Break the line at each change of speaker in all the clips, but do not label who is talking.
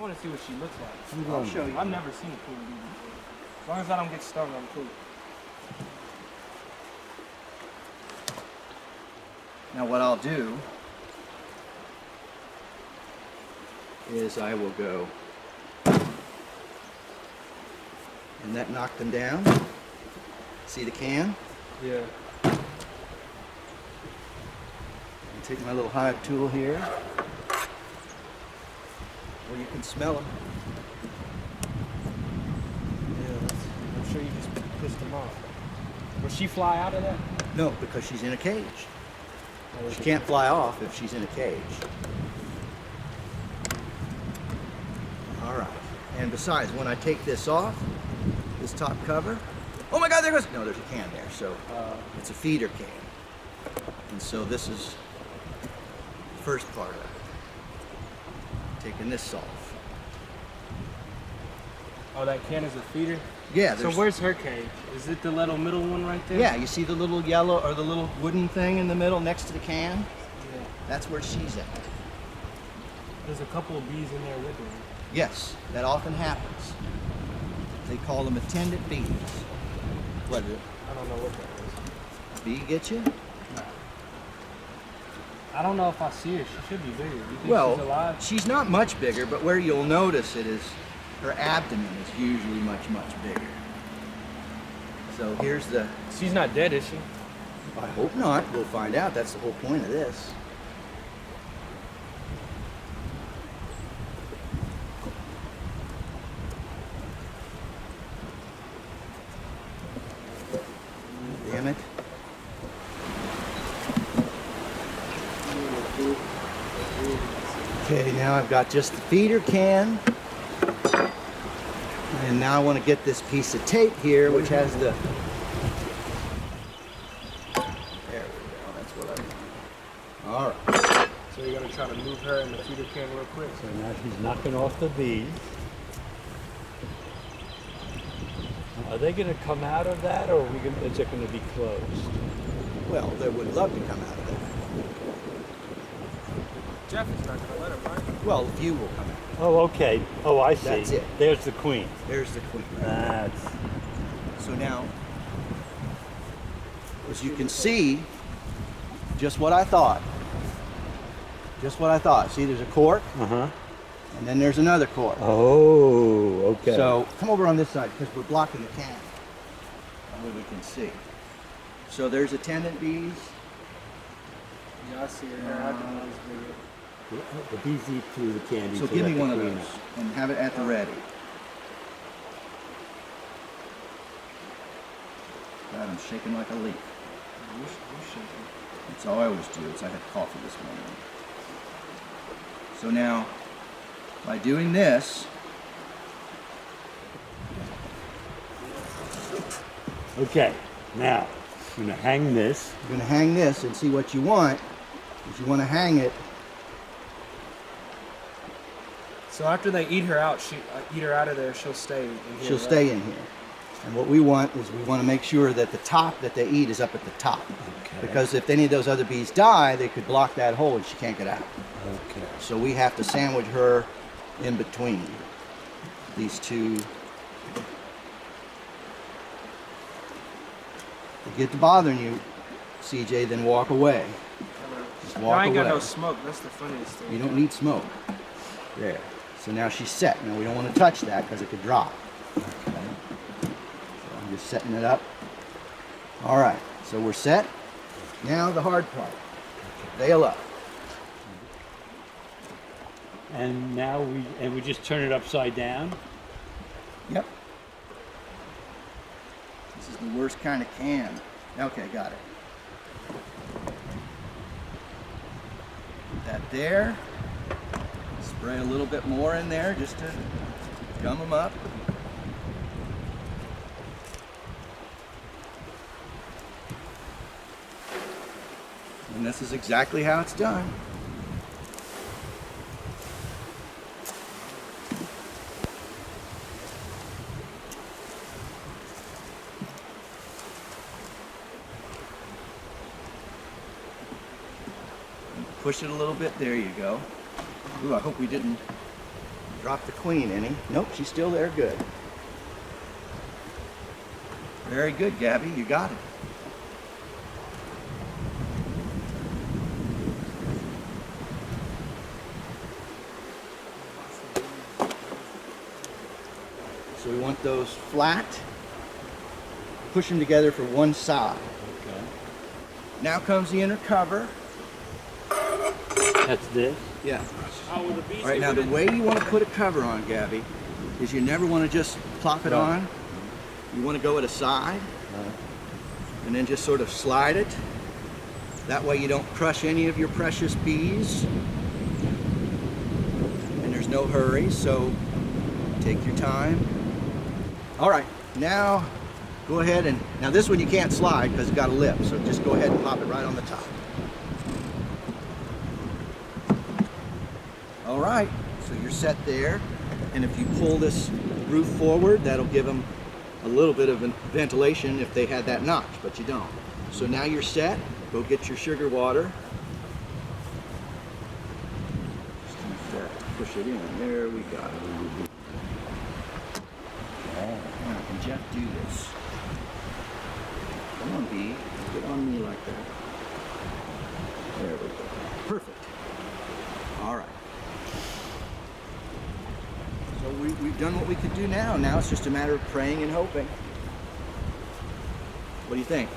want to see what she looks like.
I'll show you.
I've never seen a queen bee before. As long as I don't get stung, I'm cool.
Now what I'll do is I will go, and that knocked them down. See the can?
Yeah.
And take my little hive tool here, where you can smell them.
Yeah, I'm sure you just pissed them off. Will she fly out of that?
No, because she's in a cage. She can't fly off if she's in a cage. All right. And besides, when I take this off, this top cover, oh my God, there goes, no, there's a can there. So it's a feeder can. And so this is the first part of it. Taking this off.
Oh, that can is a feeder?
Yeah.
So where's her cage? Is it the little middle one right there?
Yeah, you see the little yellow or the little wooden thing in the middle next to the can?
Yeah.
That's where she's at.
There's a couple of bees in there with her.
Yes, that often happens. They call them attendant bees. What is it?
I don't know what that is.
Bee get you?
I don't know if I see her. She should be bigger. You think
Well,
she's alive?
she's not much bigger, but where you'll notice it is her abdomen is usually much bigger. So here's the...
She's not dead, is she?
I hope not. We'll find out. That's the whole point of this. Damn it. Okay, now I've got just the feeder can. And now I want to get this piece of tape here, which has the... There we go, that's what I want. All right.
So you're going to try to move her in the feeder can real quick?
So now she's knocking off the bees. Are they going to come out of that, or is it going to be closed?
Well, they would love to come out of there.
Jeff is not going to let her, right?
Well, a few will come out.
Oh, okay. Oh, I see.
That's it.
There's the queen.
There's the queen.
That's...
So now, as you can see, just what I thought. Just what I thought. See, there's a cork,
Uh-huh.
and then there's another cork.
Oh, okay.
So come over on this side because we're blocking the can. That way we can see. So there's attendant bees.
Yeah, I see her. Her abdomen is bigger.
The bees eat through the candy.
So give me one of those and have it at the ready. God, I'm shaking like a leaf.
You shaking.
That's all I always do. I had coffee this morning. So now, by doing this,
Okay, now, I'm going to hang this.
you're going to hang this and see what you want. If you want to hang it,
So after they eat her out, eat her out of there, she'll stay in here.
she'll
right?
stay in here. And what we want is we want to make sure that the top that they eat is up at the top.
Okay.
Because if any of those other bees die, they could block that hole and she can't get out.
Okay.
So we have to sandwich her in between these two. If they get to bothering you, CJ, then walk away. Just walk
I ain't
away.
got no smoke. That's the funniest thing.
You don't need smoke. There. So now she's set. Now we don't want to touch that because it could drop. Okay. So I'm just setting it up. All right. So we're set. Now the hard part. Veil up.
And now we just turn it upside down.
Yep. This is the worst kind of can. Okay, got it. Put that there. Spray a little bit more in there just to gum them up. And this is exactly how it's done. Push it a little bit. There you go. Ooh, I hope we didn't Drop the queen, any? Nope, she's still there. Good. Very good, Gabby. You got it. So we want those flat. Push them together for one side.
Okay.
Now comes the inner cover.
That's this?
Yeah.
Oh, with the bees.
All right, now the way you want to put a cover on, Gabby, is you never want to just plop it on. You want to go at a side and then just sort of slide it. That way you don't crush any of your precious bees. And there's no hurry, so take your time. All right, now go ahead and, now this one you can't slide because it's got a lip, so just go ahead and pop it right on the top. All right, so you're set there, and if you pull this roof forward, that'll give them a little bit of ventilation if they had that notch, but you don't. So now you're set. Go get your sugar water. Just use that, push it in. There we go. Now, can Jeff do this? Come on, Bee. Get on me like that. There we go. Perfect. All right. So we've done what we could do now. Now it's just a matter of praying and hoping. What do you think?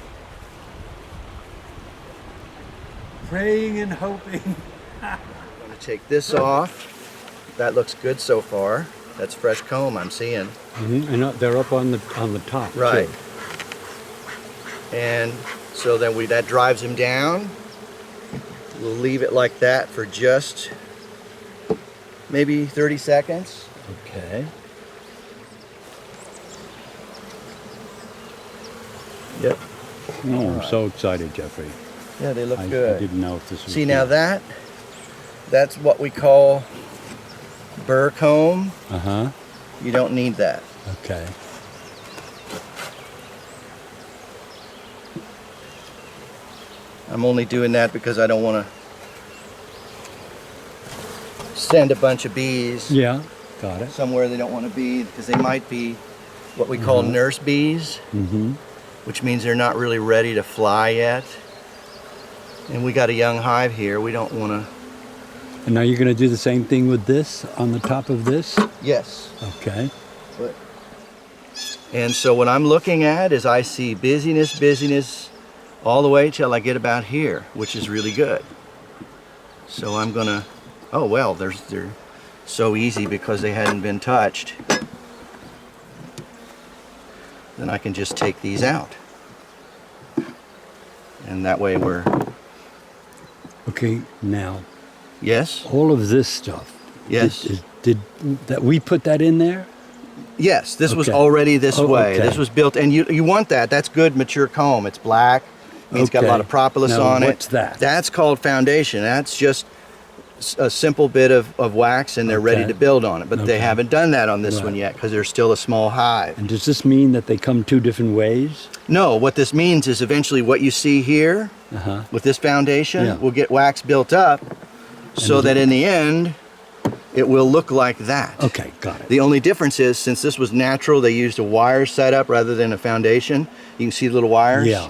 Praying and hoping.
I'm going to take this off. That looks good so far. That's fresh comb I'm seeing.
Mm-hmm. And they're up on the top.
Right.
Too.
And so then that drives him down. We'll leave it like that for just maybe 30 seconds.
Okay.
Yep.
Oh, I'm so excited, Jeffrey.
Yeah, they look
I
good.
didn't know if this was
See,
good.
now that's what we call burr comb.
Uh-huh.
You don't need that.
Okay.
I'm only doing that because I don't want to send a bunch of bees
Yeah, got it.
somewhere they don't want to be, because they might be what we call nurse bees,
Mm-hmm.
which means they're not really ready to fly yet. And we got a young hive here. We don't want to.
And now you're going to do the same thing with this on the top of this?
Yes.
Okay.
And so what I'm looking at is I see busyness all the way till I get about here, which is really good. So I'm gonna, oh well, they're so easy because they hadn't been touched. Then I can just take these out. And that way we're,
Okay, now,
yes,
all of this stuff.
yes,
Did that we put that in there?
yes, this was
Okay.
already this
Oh,
way.
okay.
This was built, and you want that. That's good mature comb. It's black. It's got a lot of
Okay.
propolis
Now,
on it.
what's that?
That's called foundation. That's just a simple bit of wax, and they're ready
Okay.
to build on it. But they
Okay.
haven't done that on this
Right.
one yet because they're still a small hive.
And does this mean that they come two different ways?
No, what this means is eventually what you see here
Uh-huh.
with this foundation
Yeah.
will get wax built up so that in the end it will look like that.
Okay, got it.
The only difference is, since this was natural, they used a wire setup rather than a foundation. You can see the little wires.
Yeah.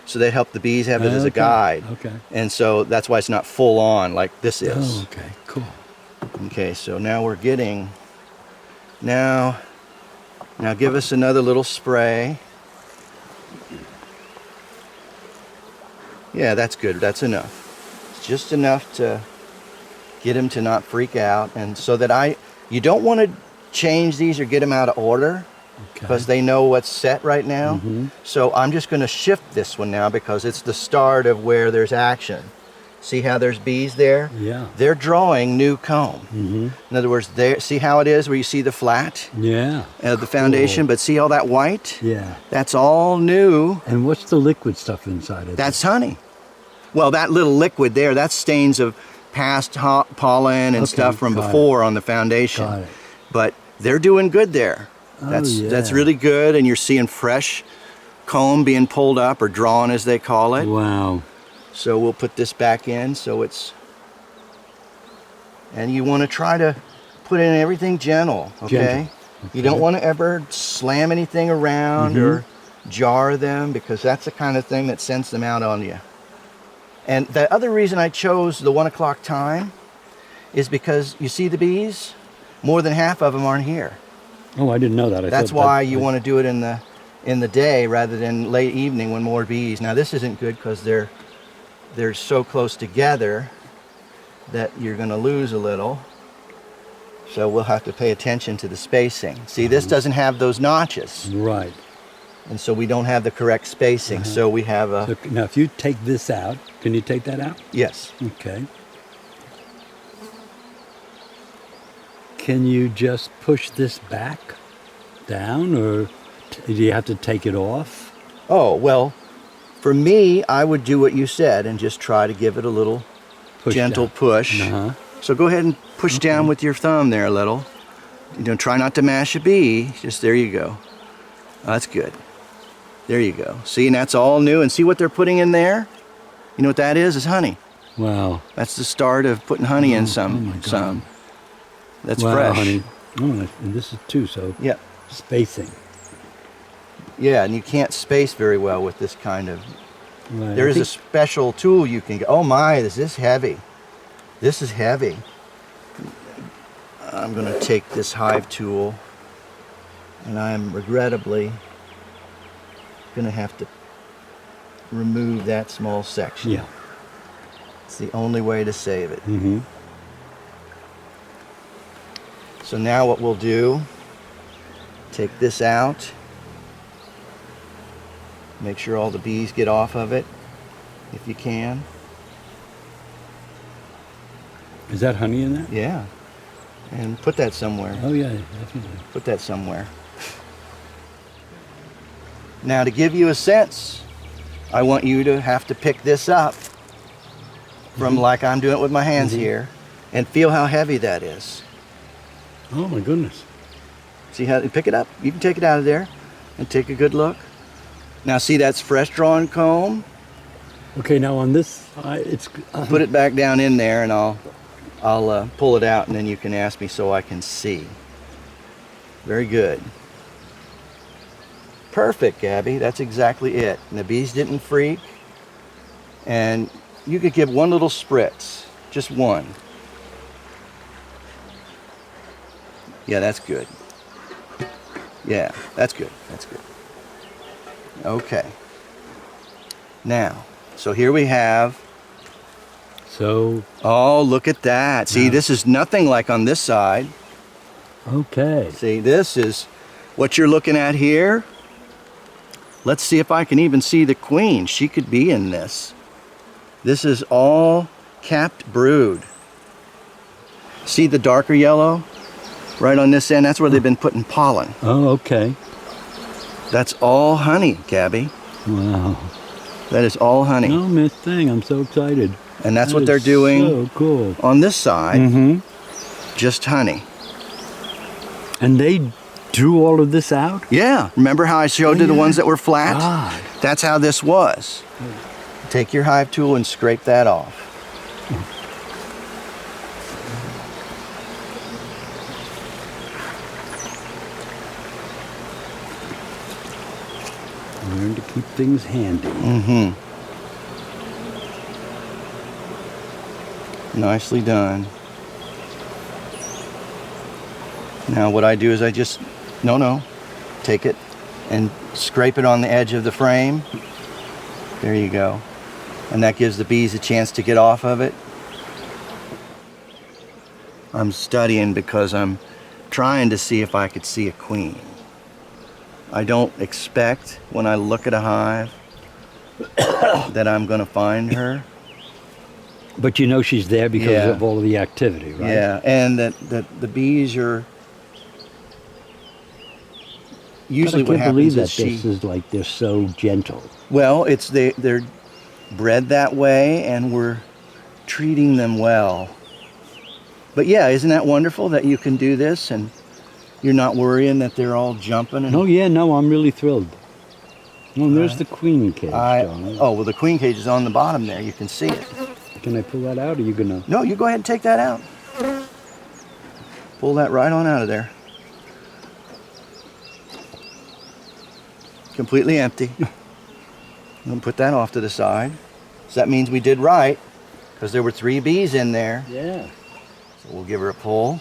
So they help the bees have it as a
Okay,
guide.
okay.
And so that's why it's not full on like this is.
Oh, okay, cool.
Okay, so now we're getting, now give us another little spray. Yeah, that's good, that's enough. It's just enough to get him to not freak out, and so that you don't want to change these or get them out of order,
Okay.
because they know what's set right now.
Mhm.
So I'm just going to shift this one now because it's the start of where there's action. See how there's bees there?
Yeah.
They're drawing new comb.
Mm-hmm.
In other words, see how it is where you see the flat
Yeah.
of the foundation,
Cool.
but see all that white?
Yeah.
That's all new.
And what's the liquid stuff inside of
That's honey. Well, that little liquid there, that's stains of past pollen and
Okay,
stuff from
got it.
before on the foundation.
Got it.
But they're doing good there.
Oh,
That's
yeah.
really good, and you're seeing fresh comb being pulled up or drawn, as they call it.
Wow.
So we'll put this back in so it's, and you want to try to put in everything gentle, okay?
Gentle.
You don't want to ever slam anything around or jar them, because that's the kind of thing that sends them out on you. And the other reason I chose the 1 o'clock time is because you see the bees? More than half of them aren't here.
Oh, I didn't know that.
That's why you want to do it in the day rather than late evening when more bees. Now this isn't good because they're so close together that you're going to lose a little. So we'll have to pay attention to the spacing. See, this doesn't have those notches.
Right.
And so we don't have the correct spacing. So we have a...
So now if you take this out, can you take that out?
Yes.
Okay. Can you just push this back down, or do you have to take it off?
Oh, well, for me, I would do what you said and just try to give it a little gentle
down.
push. So go ahead and push down with your thumb there a little. You know, try not to mash a bee. Just there you go. Oh, that's good. There you go. See, and that's all new. And see what they're putting in there? You know what that is? It's honey.
Wow.
That's the start of putting honey in
my
some.
God.
That's
wow,
fresh.
Honey. Oh, and this is two, so
Yeah.
spacing.
Yeah, and you can't space very well with this kind of...
Right.
There is a special tool you can get. Oh my, is this heavy? This is heavy. I'm going to take this hive tool, and I'm regrettably going to have to remove that small section.
Yeah.
It's the only way to save it.
Mm-hmm.
So now what we'll do, take this out, make sure all the bees get off of it, if you can.
Is that honey in there?
Yeah. And put that somewhere.
Oh yeah, definitely.
Put that somewhere. Now to give you a sense, I want you to have to pick this up from like I'm doing it with my hands here, and feel how heavy that is.
Oh my goodness.
See how you pick it up? You can take it out of there and take a good look. Now see, that's fresh drawn comb.
Okay, now on this side, it's...
Put it back down in there, and I'll pull it out, and then you can ask me so I can see. Very good. Perfect, Gabby. That's exactly it. And the bees didn't freak. And you could give one little spritz, just one. Yeah, that's good. Yeah, that's good. That's good. Okay. Now, so here we have...
So...
Oh, look at that. See, this is nothing like on this side.
Okay.
See, this is what you're looking at here. Let's see if I can even see the queen. She could be in this. This is all capped brood. See the darker yellow right on this end? That's where they've been putting pollen.
Oh, okay.
That's all honey, Gabby.
Wow.
That is all honey.
No, Miss Thing, I'm so excited.
And that's
That
what
is
they're doing
so cool.
on this side.
Mm-hmm.
Just honey.
And they drew all of this out?
Yeah. Remember how I showed you the ones that were flat?
God.
That's how this was. Take your hive tool and scrape that off.
Learn to keep things handy.
Mm-hmm. Nicely done. Now what I do is I just, take it and scrape it on the edge of the frame. There you go. And that gives the bees a chance to get off of it. I'm studying because I'm trying to see if I could see a queen. I don't expect when I look at a hive that I'm going to find her.
But you know she's there because
Yeah.
of all of the activity, right?
Yeah, and that the bees are usually
but I
what
can't believe
happens
that
is
this is like they're so gentle.
well, it's they're bred that way, and we're treating them well. But yeah, isn't that wonderful that you can do this and you're not worrying that they're all jumping? And
Oh yeah, no, I'm really thrilled. Oh, there's the queen cage, darling.
oh well, the queen cage is on the bottom there. You can see it.
Can I pull that out, or are you gonna?
No, you go ahead and take that out. Pull that right on out of there. Completely empty. And put that off to the side. So that means we did right, because there were 3 bees in there.
Yeah.
So we'll give her a pull.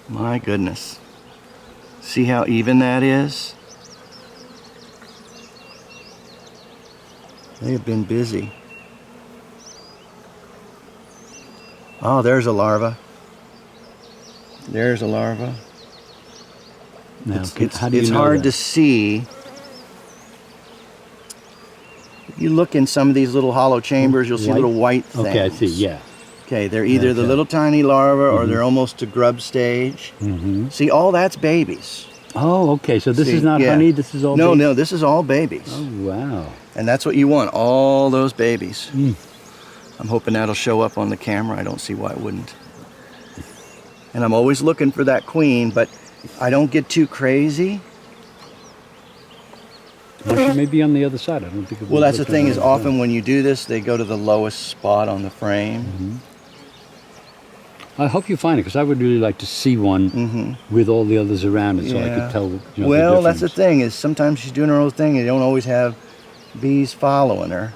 My goodness. See how even that is? They have been busy. Oh, there's a larva. There's a larva.
Now,
It's,
you know
hard
that?
to see. If you look in some of these little hollow chambers, you'll see
White?
little white things.
Okay, I see. Yeah.
Okay, they're either the
Okay.
little tiny larva or they're almost to grub stage.
Mm-hmm.
See, all that's babies.
Oh, okay. So this
See,
is not
yeah.
honey. This is all.
No,
baby?
no, this is all babies.
Oh, wow.
And that's what you want, all those babies.
Mm.
I'm hoping that'll show up on the camera. I don't see why it wouldn't. And I'm always looking for that queen, but I don't get too crazy.
Well, she may be on the other side. I don't think.
Well, that's the thing is often when you do this, they go to the lowest spot on the frame.
Mm-hmm. I hope you find it, because I would really like to see one with all the others around it, so I
Yeah.
could tell. You know,
Well,
the
that's the
difference.
thing is sometimes she's doing her own thing and you don't always have bees following her.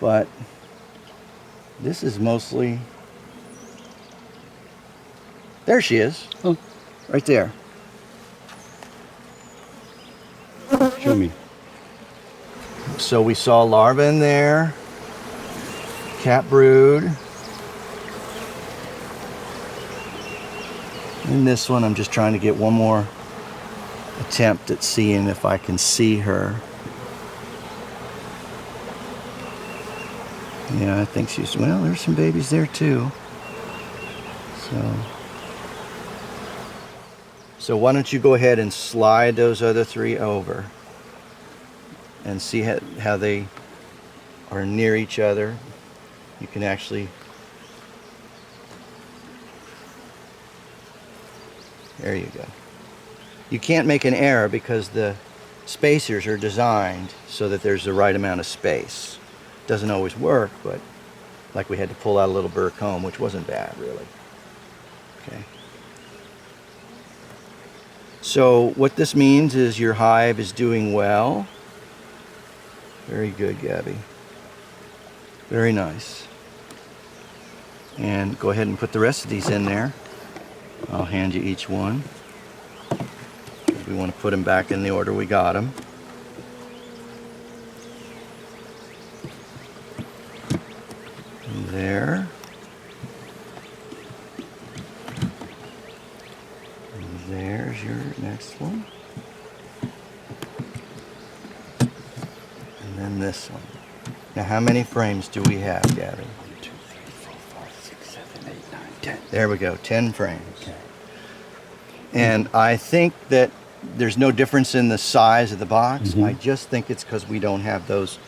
But this is mostly... There she is.
Oh.
Right there.
Show me.
So we saw larva in there. Cat brood. In this one, I'm just trying to get one more attempt at seeing if I can see her. Yeah, I think she's, well, there's some babies there too. So why don't you go ahead and slide those other 3 over and see how they are near each other. You can actually, there you go. You can't make an error because the spacers are designed so that there's the right amount of space. Doesn't always work, but like we had to pull out a little burr comb, which wasn't bad really. Okay. So what this means is your hive is doing well. Very good, Gabby. Very nice. And go ahead and put the rest of these in there. I'll hand you each one. We want to put them back in the order we got them. And there. And there's your next one. And then this one. Now how many frames do we have, Gabby?
1, 2, 3, 4, 5, 6, 7, 8, 9, 10.
There we go, 10 frames.
Okay.
And I think that there's no difference in the size of the box.
Mhm.
I just think it's because we don't have those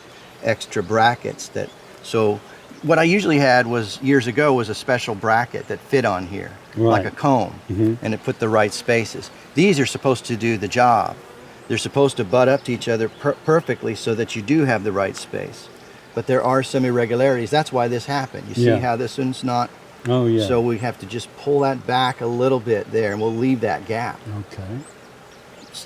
extra brackets that, so what I usually had was, years ago, was a special bracket that fit on here, like
Right.
a comb,
Mhm.
and it put the right spaces. These are supposed to do the job. They're supposed to butt up to each other perfectly so that you do have the right space. But there are some irregularities. That's why this happened. You see
Yeah.
how this one's not?
Oh, yeah.
So we have to just pull that back a little bit there, and we'll leave that gap
Okay.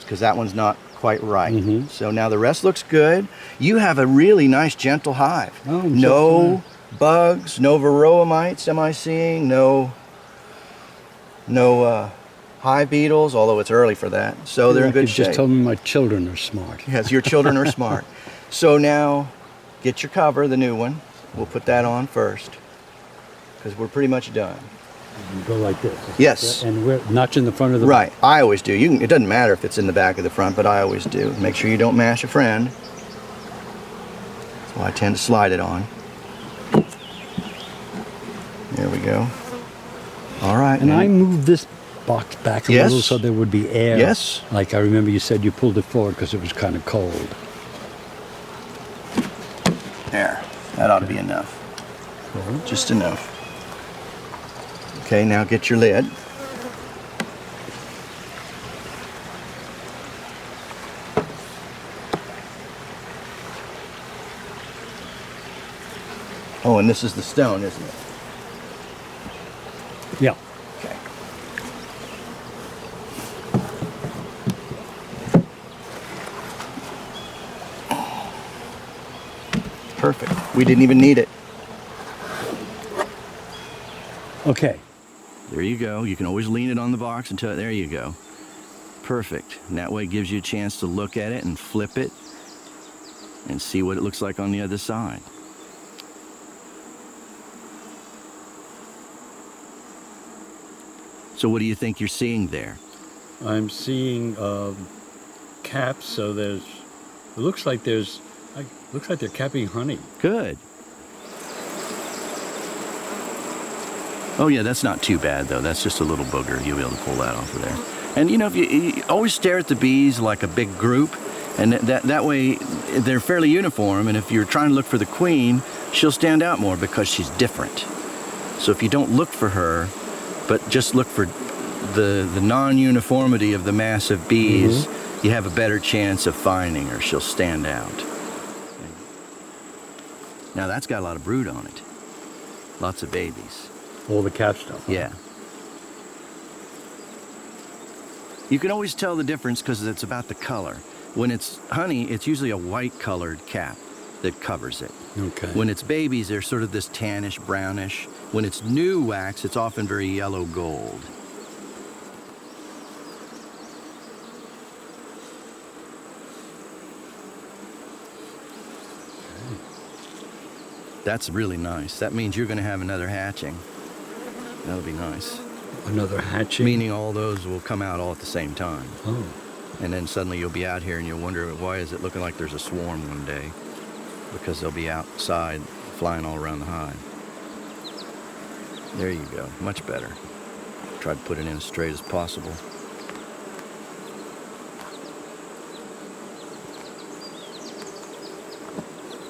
because that one's not quite right.
Mhm.
So now the rest looks good. You have a really nice gentle hive.
Oh, I'm so
No bugs, no varroa mites am I seeing, no hive beetles, although it's early for that. So they're in good
You
shape.
just told me my children are smart.
Yes, your children are smart. So now get your cover, the new one. We'll put that on first because we're pretty much done.
You go like this.
Yes.
And we're notching the front of the
Right, I always do. It doesn't matter if it's in the back or the front, but I always do. Make sure you don't mash a friend. That's why I tend to slide it on. There we go. All right.
And I moved this box back a
Yes.
little so there would be air.
Yes.
Like I remember you said you pulled it forward because it was kind of cold.
There. That ought to be enough.
Cool.
Just enough. Okay, now get your lid. Oh, and this is the stone, isn't it?
Yeah.
Okay. Perfect. We didn't even need it.
Okay.
There you go. You can always lean it on the box until, there you go. Perfect. And that way it gives you a chance to look at it and flip it and see what it looks like on the other side. So what do you think you're seeing there?
I'm seeing caps. So there's. It looks like there's. Looks like they're capping honey.
Good. Oh yeah, that's not too bad though. That's just a little booger. You'll be able to pull that off of there. And you know, if you always stare at the bees like a big group, and that way they're fairly uniform. And if you're trying to look for the queen, she'll stand out more because she's different. So if you don't look for her, but just look for the non-uniformity of the mass of bees, you have a better chance of finding her. She'll stand out. Now that's got a lot of brood on it. Lots of babies.
All the cap stuff. Huh?
Yeah. You can always tell the difference because it's about the color. When it's honey, it's usually a white colored cap that covers it.
Okay.
When it's babies, they're sort of this tannish, brownish. When it's new wax, it's often very yellow gold. That's really nice. That means you're going to have another hatching. That'll be nice.
Another hatching?
Meaning all those will come out all at the same time.
Oh.
And then suddenly you'll be out here and you'll wonder, why is it looking like there's a swarm one day? Because they'll be outside flying all around the hive. There you go. Much better. Try to put it in as straight as possible.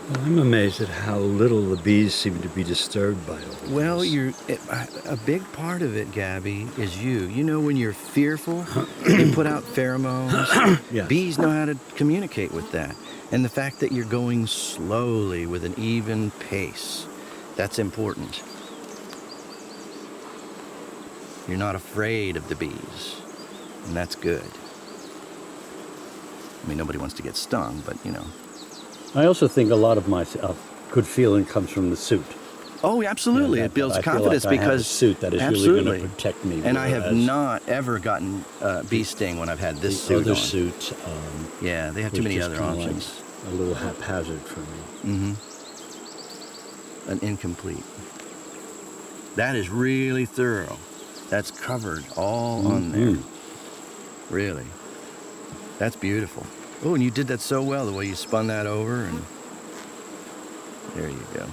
Well, I'm amazed at how little the bees seem to be disturbed by all this.
Well, a big part of it, Gabby, is you. You know, when you're fearful, you put out pheromones.
Yeah.
Bees know how to communicate with that. And the fact that you're going slowly with an even pace, that's important. You're not afraid of the bees, and that's good. I mean, nobody wants to get stung, but, you know.
I also think a lot of my good feeling comes from the suit.
Oh, absolutely.
Yeah,
it builds
I
confidence
feel like I have a
because
suit that is
absolutely
really going to protect me.
And I have
whereas
not ever gotten bee sting when I've had this
the
suit
other
on.
suit.
Yeah, they have too
was
many
just
other
kinda
options.
Like a little haphazard for me.
An incomplete. That is really thorough. That's covered all on there. Really. That's beautiful. Oh, and you did that so well, the way you spun that over, and there you go.